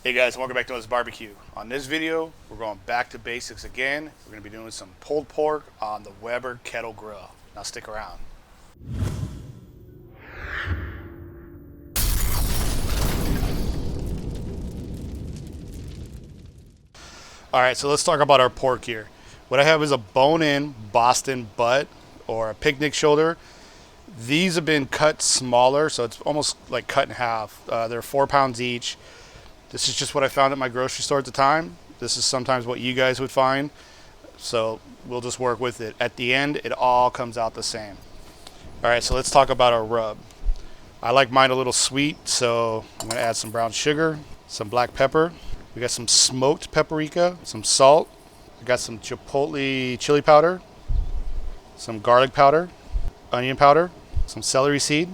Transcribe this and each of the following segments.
Hey guys, welcome back to MothersBBQ. On this video, we're going back to basics again. We're going to be doing some pulled pork on the Weber Kettle grill. Now stick around. Alright, so let's talk about our pork here. What I have is a bone-in Boston butt or a picnic shoulder. These have been cut smaller, so it's almost like cut in half. They're 4 pounds each. This is just what I found at my grocery store at the time. This is sometimes what you guys would find. So we'll just work with it. At the end, it all comes out the same. All right, so let's talk about our rub. I like mine a little sweet, so I'm gonna add some brown sugar, some black pepper. We got some smoked paprika, some salt. We got some chipotle chili powder, some garlic powder, onion powder, some celery seed,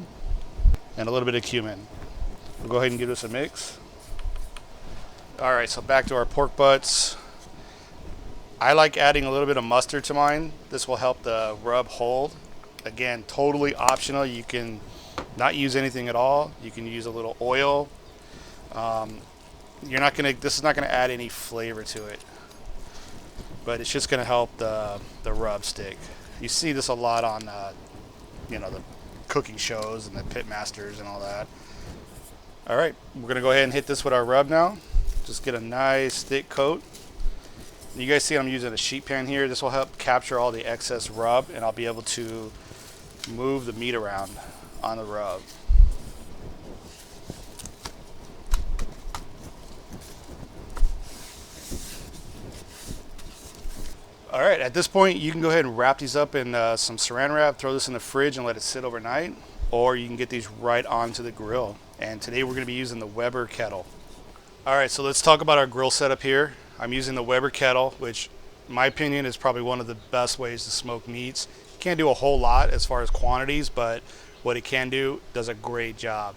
and a little bit of cumin. We'll go ahead and give this a mix. All right, so back to our pork butts. I like adding a little bit of mustard to mine. This will help the rub hold. Again, totally optional. You can not use anything at all. You can use a little oil. This is not gonna add any flavor to it, but it's just gonna help the rub stick. You see this a lot on the cooking shows and the pit masters and all that. All right, we're gonna go ahead and hit this with our rub now. Just get a nice thick coat. You guys see I'm using a sheet pan here. This will help capture all the excess rub, and I'll be able to move the meat around on the rub. All right, at this point, you can go ahead and wrap these up in some saran wrap, throw this in the fridge and let it sit overnight, or you can get these right onto the grill. And today we're gonna be using the Weber Kettle. All right, so let's talk about our grill setup here. I'm using the Weber Kettle, which in my opinion is probably one of the best ways to smoke meats. You can't do a whole lot as far as quantities, but what it can do does a great job.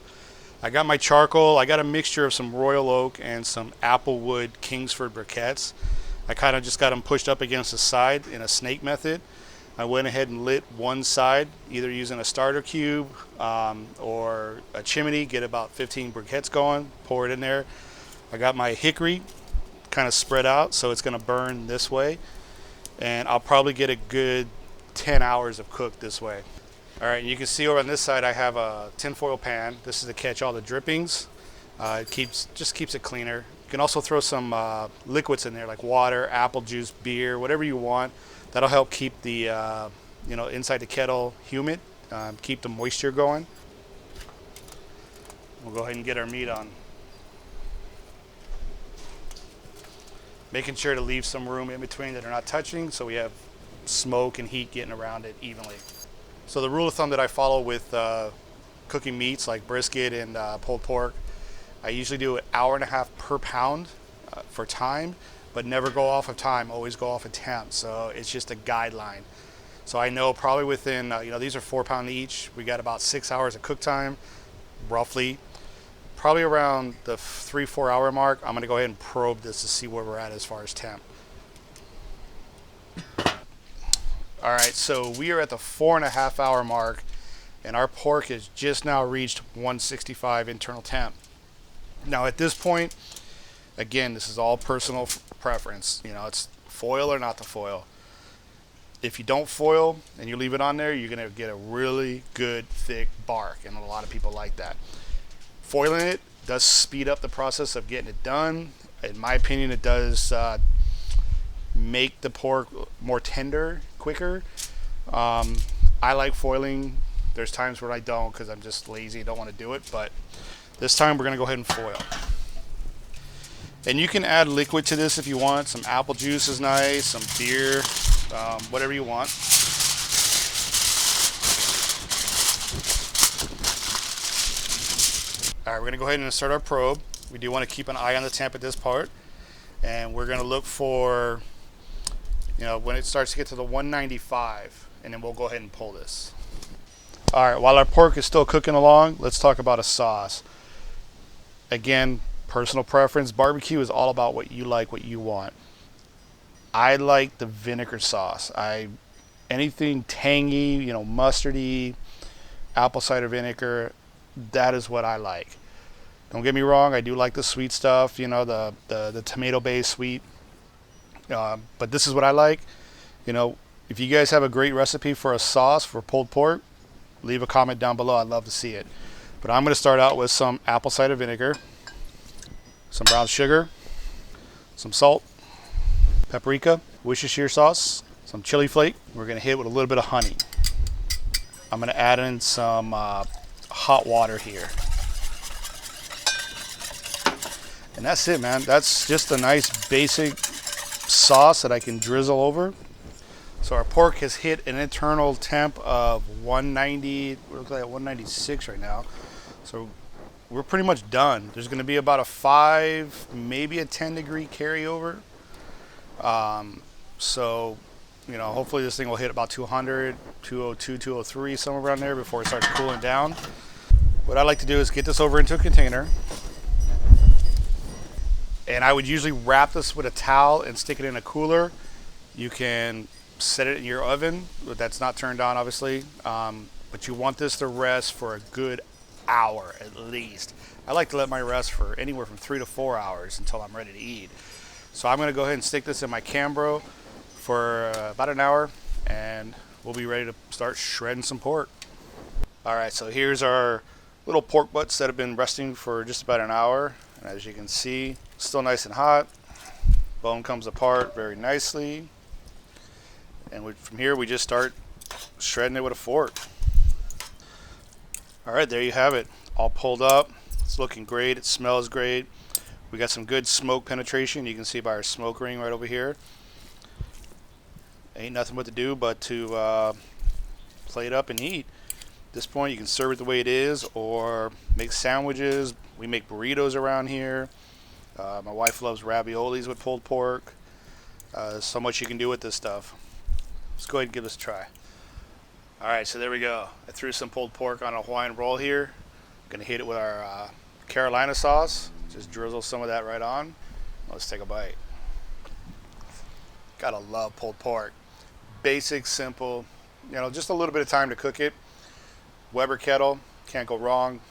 I got my charcoal. I got a mixture of some royal oak and some applewood Kingsford briquettes. I kind of just got them pushed up against the side in a snake method. I went ahead and lit one side, either using a starter cube or a chimney, get about 15 briquettes going, pour it in there. I got my hickory kind of spread out, so it's going to burn this way, and I'll probably get a good 10 hours of cook this way. All right, you can see over on this side I have a tinfoil pan. This is to catch all the drippings. It just keeps it cleaner. You can also throw some liquids in there like water, apple juice, beer, whatever you want. That'll help keep the inside the kettle humid, keep the moisture going. We'll go ahead and get our meat on. Making sure to leave some room in between that are not touching, so we have smoke and heat getting around it evenly. So the rule of thumb that I follow with cooking meats like brisket and pulled pork, I usually do 1.5 hours per pound for time, but never go off of time, always go off of temp. So it's just a guideline. So I know probably within, these are 4 pounds each. We got about 6 hours of cook time, roughly. Probably around the 3-4 hour mark, I'm gonna go ahead and probe this to see where we're at as far as temp. All right, so we are at the 4.5 hour mark, and our pork has just now reached 165 internal temp. Now at this point, again, this is all personal preference. It's foil or not the foil. If you don't foil and you leave it on there, you're gonna get a really good thick bark, and a lot of people like that. Foiling it does speed up the process of getting it done. In my opinion, it does make the pork more tender quicker. I like foiling. There's times where I don't because I'm just lazy, don't want to do it, but this time we're gonna go ahead and foil. And you can add liquid to this if you want. Some apple juice is nice, some beer, whatever you want. All right, we're gonna go ahead and start our probe. We do want to keep an eye on the temp at this part, and we're gonna look for, when it starts to get to the 195, and then we'll go ahead and pull this. All right, while our pork is still cooking along, let's talk about a sauce. Again, personal preference. Barbecue is all about what you like, what you want. I like the vinegar sauce. Anything tangy, mustardy, apple cider vinegar, that is what I like. Don't get me wrong, I do like the sweet stuff, you know, the tomato-based sweet. But this is what I like. You know, if you guys have a great recipe for a sauce for pulled pork, leave a comment down below. I'd love to see it. But I'm going to start out with some apple cider vinegar, some brown sugar, some salt, paprika, Worcestershire sauce, some chili flake. We're going to hit it with a little bit of honey. I'm going to add in some hot water here. And that's it, man. That's just a nice basic sauce that I can drizzle over. So our pork has hit an internal temp of 190, we're looking at 196 right now. So we're pretty much done. There's going to be about a 5, maybe a 10 degree carryover. So, you know, hopefully this thing will hit about 200, 202, 203, somewhere around there before it starts cooling down. What I like to do is get this over into a container. And I would usually wrap this with a towel and stick it in a cooler. You can set it in your oven, but that's not turned on, obviously. But you want this to rest for a good hour at least. I like to let mine rest for anywhere from 3 to 4 hours until I'm ready to eat. So I'm going to go ahead and stick this in my Cambro for about an hour, and we'll be ready to start shredding some pork. All right, so here's our little pork butts that have been resting for just about an hour. And as you can see, still nice and hot. Bone comes apart very nicely. And from here, we just start shredding it with a fork. All right, there you have it. All pulled up. It's looking great. It smells great. We got some good smoke penetration. You can see by our smoke ring right over here. Ain't nothing but to do but to plate up and eat. At this point, you can serve it the way it is or make sandwiches. We make burritos around here. My wife loves raviolis with pulled pork. So much you can do with this stuff. Let's go ahead and give this a try. All right, so there we go. I threw some pulled pork on a Hawaiian roll here. I'm gonna hit it with our Carolina sauce. Just drizzle some of that right on. Let's take a bite. Gotta love pulled pork. Basic, simple, you know, just a little bit of time to cook it. Weber Kettle, can't go wrong.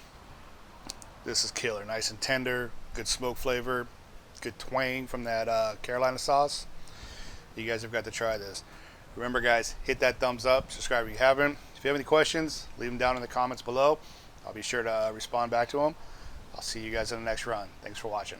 This is killer, nice and tender, good smoke flavor, good twang from that Carolina sauce. You guys have got to try this. Remember guys, hit that thumbs up, subscribe if you haven't. If you have any questions, leave them down in the comments below. I'll be sure to respond back to them. I'll see you guys in the next run. Thanks for watching.